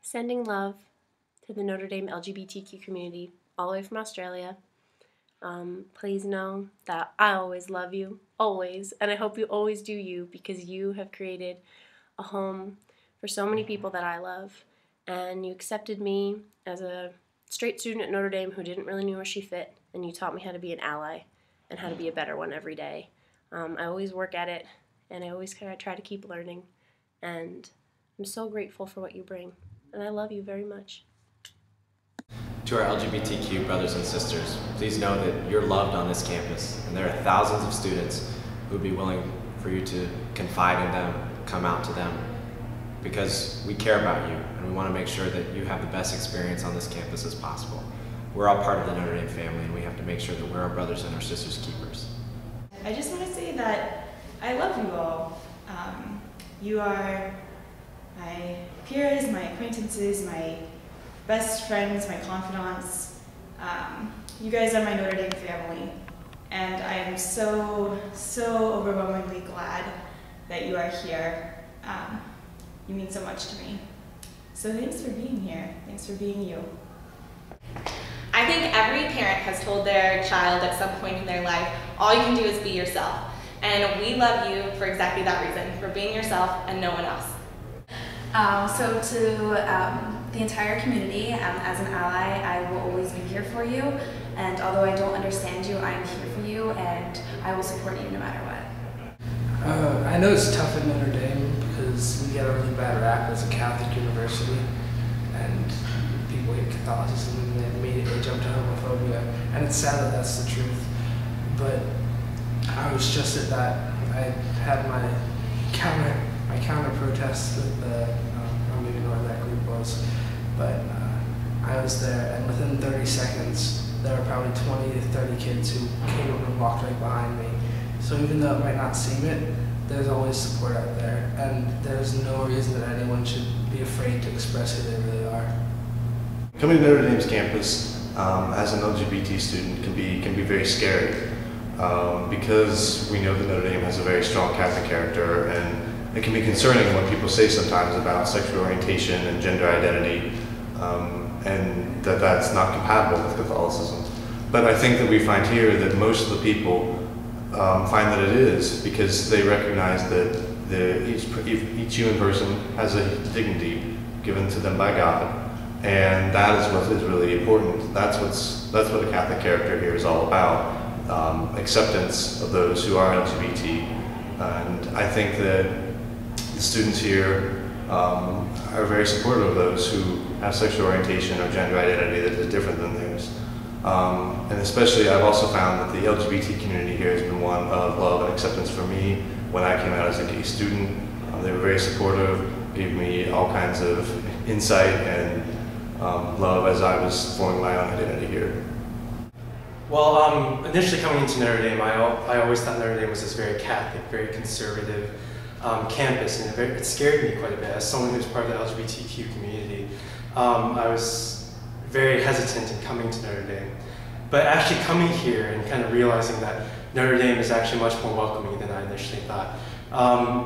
Sending love to the Notre Dame LGBTQ community all the way from Australia. Please know that I always love you, always, and I hope you always do you, because you have created a home for so many people that I love, and you accepted me as a straight student at Notre Dame who didn't really know where she fit, and you taught me how to be an ally and how to be a better one every day. I always work at it, and I always try to keep learning, and I'm so grateful for what you bring, and I love you very much. To our LGBTQ brothers and sisters, please know that you're loved on this campus, and there are thousands of students who would be willing for you to confide in them, come out to them, because we care about you, and we want to make sure that you have the best experience on this campus as possible. We're all part of the Notre Dame family, and we have to make sure that we're our brothers and our sisters' keepers. I just want to say that I love you all. You are my peers, my acquaintances, my best friends, my confidants. You guys are my Notre Dame family, and I am so overwhelmingly glad that you are here. You mean so much to me. So thanks for being here. Thanks for being you. I think every parent has told their child at some point in their life, all you can do is be yourself. And we love you for exactly that reason, for being yourself and no one else. So to the entire community, as an ally, I will always be here for you. And although I don't understand you, I am here for you, and I will support you no matter what. I know it's tough at Notre Dame because we get a really bad rap as a Catholic university, and people hate Catholicism and they immediately jump to homophobia, and it's sad that that's the truth. But I was just at that. I had my counter protest with the I don't even know what that group was, but I was there, and within 30 seconds there were probably 20 to 30 kids who came up and walked right behind me. So even though it might not seem it, there's always support out there, and there's no reason that anyone should be afraid to express who they really are. Coming to Notre Dame's campus as an LGBT student can be very scary because we know that Notre Dame has a very strong Catholic character, and it can be concerning what people say sometimes about sexual orientation and gender identity, and that's not compatible with Catholicism. But I think that we find here that most of the people find that it is, because they recognize that each human person has a dignity given to them by God, and that is what is really important. That's what the Catholic character here is all about, acceptance of those who are LGBT, and I think that the students here are very supportive of those who have sexual orientation or gender identity that is different than theirs. And especially, I've also found that the LGBT community here has been one of love and acceptance for me. When I came out as a gay student, they were very supportive, gave me all kinds of insight and love as I was forming my own identity here. Well, initially coming into Notre Dame, I always thought Notre Dame was this very Catholic, very conservative campus, and it scared me quite a bit. As someone who's part of the LGBTQ community, I was very hesitant in coming to Notre Dame. But actually coming here and kind of realizing that Notre Dame is actually much more welcoming than I initially thought.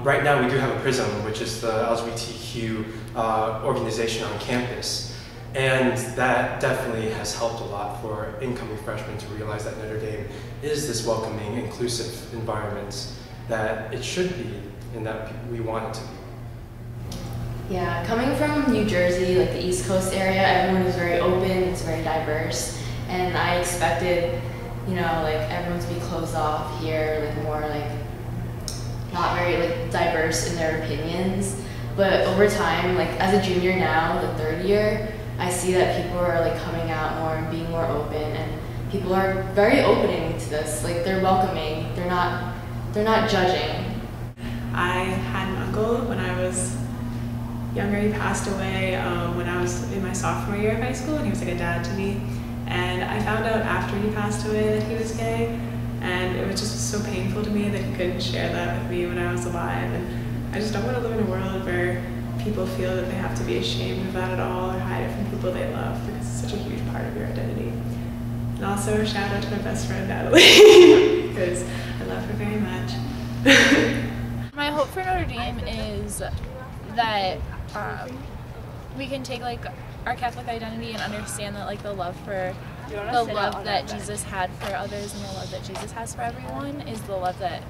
Right now we do have a PRISM, which is the LGBTQ organization on campus. And that definitely has helped a lot for incoming freshmen to realize that Notre Dame is this welcoming, inclusive environment that it should be and that we want it to be. Yeah, coming from New Jersey, like the East Coast area, everyone is very open, it's very diverse, and I expected, like everyone to be closed off here, like more like not very like diverse in their opinions. But over time, like as a junior now, the third year, I see that people are like coming out more and being more open, and people are very opening to this. Like they're welcoming, they're not judging. I had an uncle when I was younger. He passed away when I was in my sophomore year of high school, and he was like a dad to me. And I found out after he passed away that he was gay, and it was just so painful to me that he couldn't share that with me when I was alive. And I just don't want to live in a world where people feel that they have to be ashamed of that at all or hide it from people they love, because it's such a huge part of your identity. And also shout out to my best friend Natalie, because I love her very much. My hope for Notre Dame is that we can take like our Catholic identity and understand that like the love that Jesus had for others and the love that Jesus has for everyone is the love that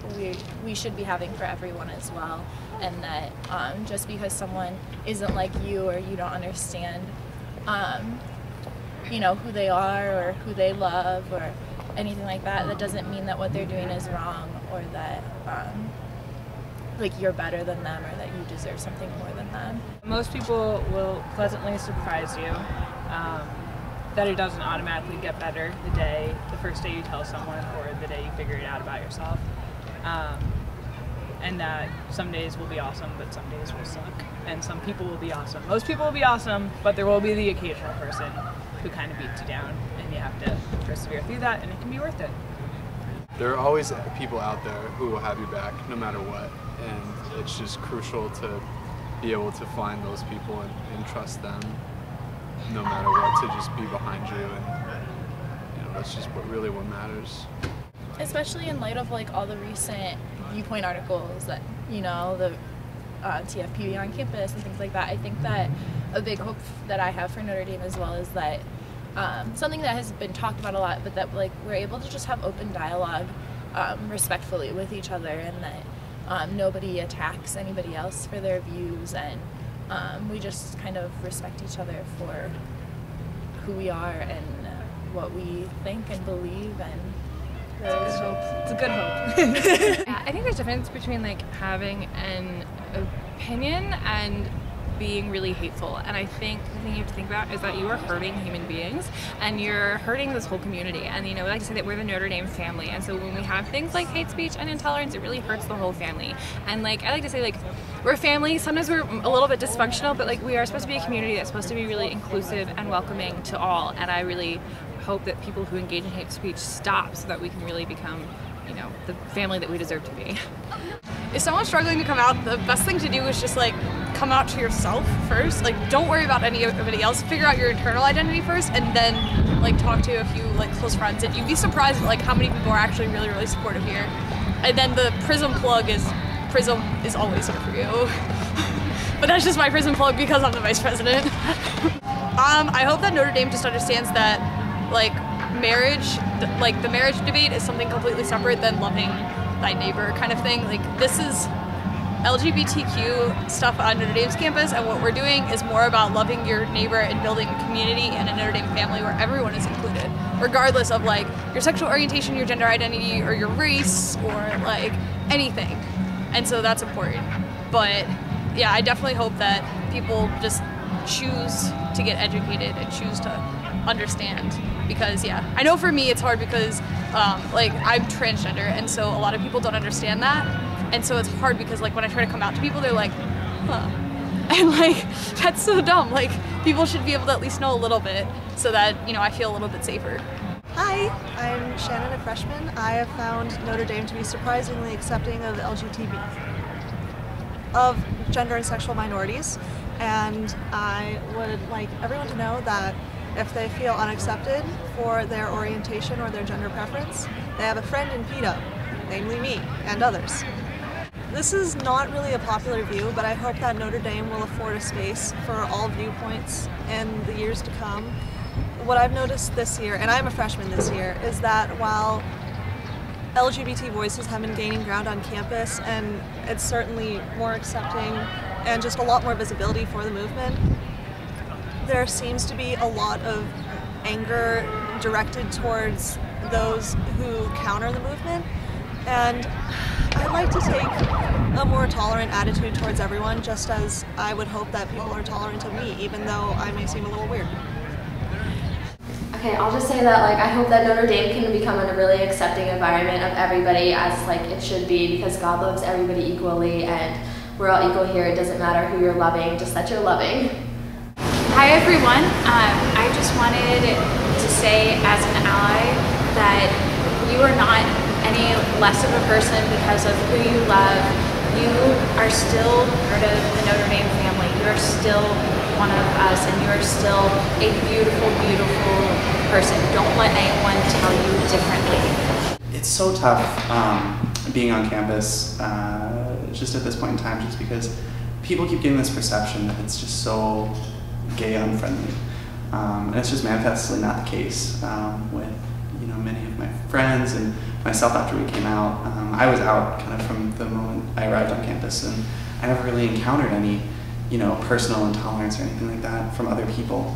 we should be having for everyone as well. And that just because someone isn't like you or you don't understand you know, who they are or who they love or anything like that, that doesn't mean that what they're doing is wrong or that like you're better than them or that you deserve something more than them. Most people will pleasantly surprise you. That it doesn't automatically get better the first day you tell someone or the day you figure it out about yourself. And that some days will be awesome, but some days will suck. And some people will be awesome. Most people will be awesome, but there will be the occasional person who kind of beats you down, and you have to persevere through that, and it can be worth it. There are always people out there who will have your back no matter what, and it's just crucial to be able to find those people and trust them no matter what, to just be behind you, and you know, that's just what matters. Especially in light of like all the recent Viewpoint articles that, you know, the TFP on campus and things like that. I think that a big hope that I have for Notre Dame as well is that something that has been talked about a lot, but that like we're able to just have open dialogue respectfully with each other, and that nobody attacks anybody else for their views, and we just kind of respect each other for who we are and what we think and believe, and it's a good hope. Yeah, I think there's a difference between like having an opinion and being really hateful, and I think the thing you have to think about is that you are hurting human beings and you're hurting this whole community. And you know, we like to say that we're the Notre Dame family, and so when we have things like hate speech and intolerance, it really hurts the whole family. And like I like to say, like, we're family, sometimes we're a little bit dysfunctional, but like we are supposed to be a community that's supposed to be really inclusive and welcoming to all, and I really hope that people who engage in hate speech stop so that we can really become, you know, the family that we deserve to be. If someone's struggling to come out, the best thing to do is just like come out to yourself first. Like, don't worry about anybody else. Figure out your internal identity first, and then like talk to a few like close friends. And you'd be surprised at like how many people are actually really, really supportive here. And then the Prism plug is is always here for you. But that's just my Prism plug because I'm the vice president. I hope that Notre Dame just understands that like marriage, like the marriage debate is something completely separate than loving thy neighbor kind of thing. Like, this is LGBTQ stuff on Notre Dame's campus, and what we're doing is more about loving your neighbor and building a community and a Notre Dame family where everyone is included, regardless of like your sexual orientation, your gender identity, or your race, or like anything. And so that's important. But yeah, I definitely hope that people just choose to get educated and choose to understand, because yeah, I know for me it's hard because like I'm transgender, and so a lot of people don't understand that, and so it's hard because like when I try to come out to people, they're like, huh, and like that's so dumb. Like, people should be able to at least know a little bit so that, you know, I feel a little bit safer. Hi, I'm Shannon, a freshman. I have found Notre Dame to be surprisingly accepting of gender and sexual minorities, and I would like everyone to know that if they feel unaccepted for their orientation or their gender preference, they have a friend in PETA, namely me and others. This is not really a popular view, but I hope that Notre Dame will afford a space for all viewpoints in the years to come. What I've noticed this year, and I'm a freshman this year, is that while LGBT voices have been gaining ground on campus, and it's certainly more accepting and just a lot more visibility for the movement, there seems to be a lot of anger directed towards those who counter the movement, and I'd like to take a more tolerant attitude towards everyone, just as I would hope that people are tolerant of me, even though I may seem a little weird. Okay, I'll just say that like I hope that Notre Dame can become a really accepting environment of everybody as like it should be, because God loves everybody equally and we're all equal here. It doesn't matter who you're loving, just that you're loving. Hi everyone, I just wanted to say as an ally that you are not any less of a person because of who you love. You are still part of the Notre Dame family. You are still one of us, and you are still a beautiful, beautiful person. Don't let anyone tell you differently. It's so tough being on campus just at this point in time, just because people keep getting this perception that it's just so gay unfriendly. And it's just manifestly not the case with many of my friends and myself after we came out. I was out kind of from the moment I arrived on campus, and I never really encountered any personal intolerance or anything like that from other people.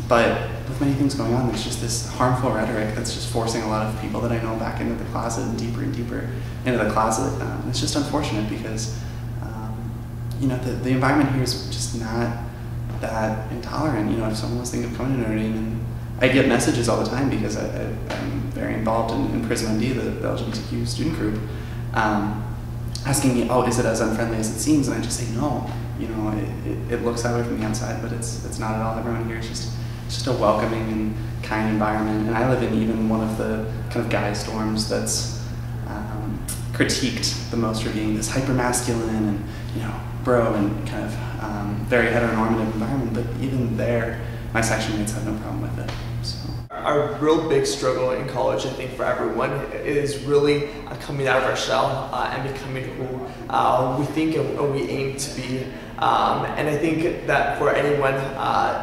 But with many things going on, there's just this harmful rhetoric that's just forcing a lot of people that I know back into the closet and deeper into the closet. It's just unfortunate because the environment here is just not that intolerant. If someone was thinking of coming to Notre Dame, and I get messages all the time because I'm very involved in Prism MD, the LGBTQ student group, asking me, oh, is it as unfriendly as it seems? And I just say, no, it looks that way from the outside, but it's not at all. Everyone here is just a welcoming and kind environment. And I live in even one of the kind of guys' dorms that's critiqued the most for being this hyper-masculine and, bro and kind of very heteronormative environment. But even there, my section mates have no problem with it. So. Our real big struggle in college, I think, for everyone is really coming out of our shell and becoming who we think and we aim to be. And I think that for anyone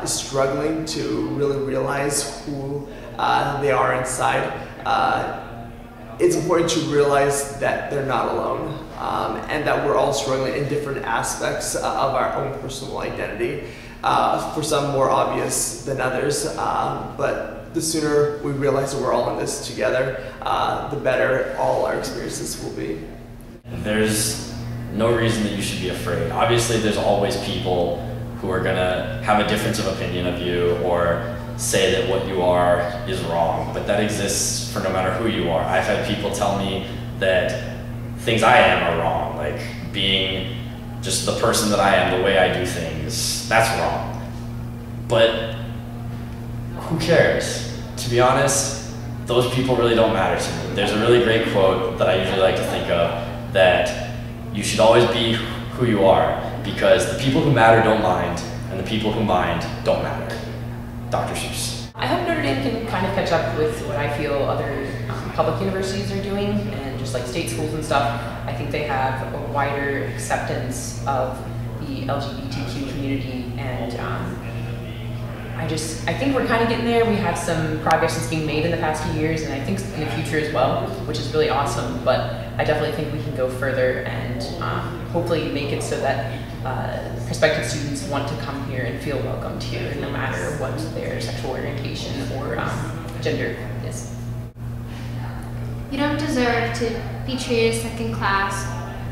struggling to really realize who they are inside, it's important to realize that they're not alone and that we're all struggling in different aspects of our own personal identity. For some more obvious than others, but the sooner we realize that we're all in this together, the better all our experiences will be. There's no reason that you should be afraid. Obviously, there's always people who are gonna have a difference of opinion of you or say that what you are is wrong, but that exists for no matter who you are. I've had people tell me that things I am are wrong, like being just the person that I am, the way I do things, that's wrong. But who cares? To be honest, those people really don't matter to me. There's a really great quote that I usually like to think of, that you should always be who you are, because the people who matter don't mind, and the people who mind don't matter. Dr. Seuss. I hope Notre Dame can kind of catch up with what I feel other public universities are doing, and just like state schools and stuff. I think they have a wider acceptance of the LGBTQ community, and I think we're kind of getting there. We have some progress that's being made in the past few years, and I think in the future as well, which is really awesome. But I definitely think we can go further and hopefully make it so that prospective students want to come here and feel welcomed here, no matter what their sexual orientation or gender is. You don't deserve to be treated second class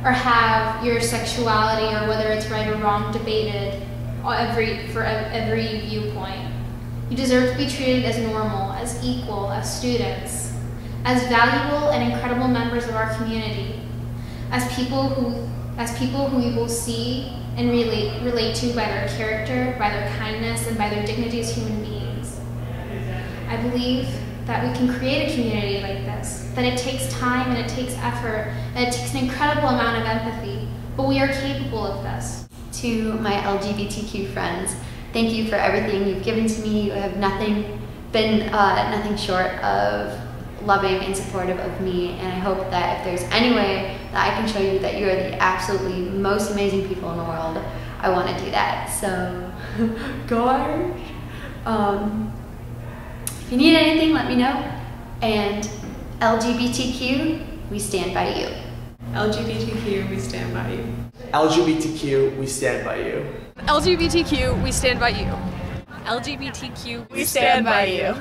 or have your sexuality or whether it's right or wrong debated for every viewpoint. You deserve to be treated as normal, as equal, as students, as valuable and incredible members of our community, as people who you will see and relate to by their character, by their kindness, and by their dignity as human beings. I believe that we can create a community like this, that it takes time and it takes effort, and it takes an incredible amount of empathy, but we are capable of this. To my LGBTQ friends, thank you for everything you've given to me. You have been nothing short of loving and supportive of me, and I hope that if there's any way that I can show you that you are the absolutely most amazing people in the world, I want to do that. So, go Irish. If you need anything, let me know. And LGBTQ, we stand by you. LGBTQ, we stand by you. LGBTQ, we stand by you. LGBTQ, we stand by you. LGBTQ, we stand by you.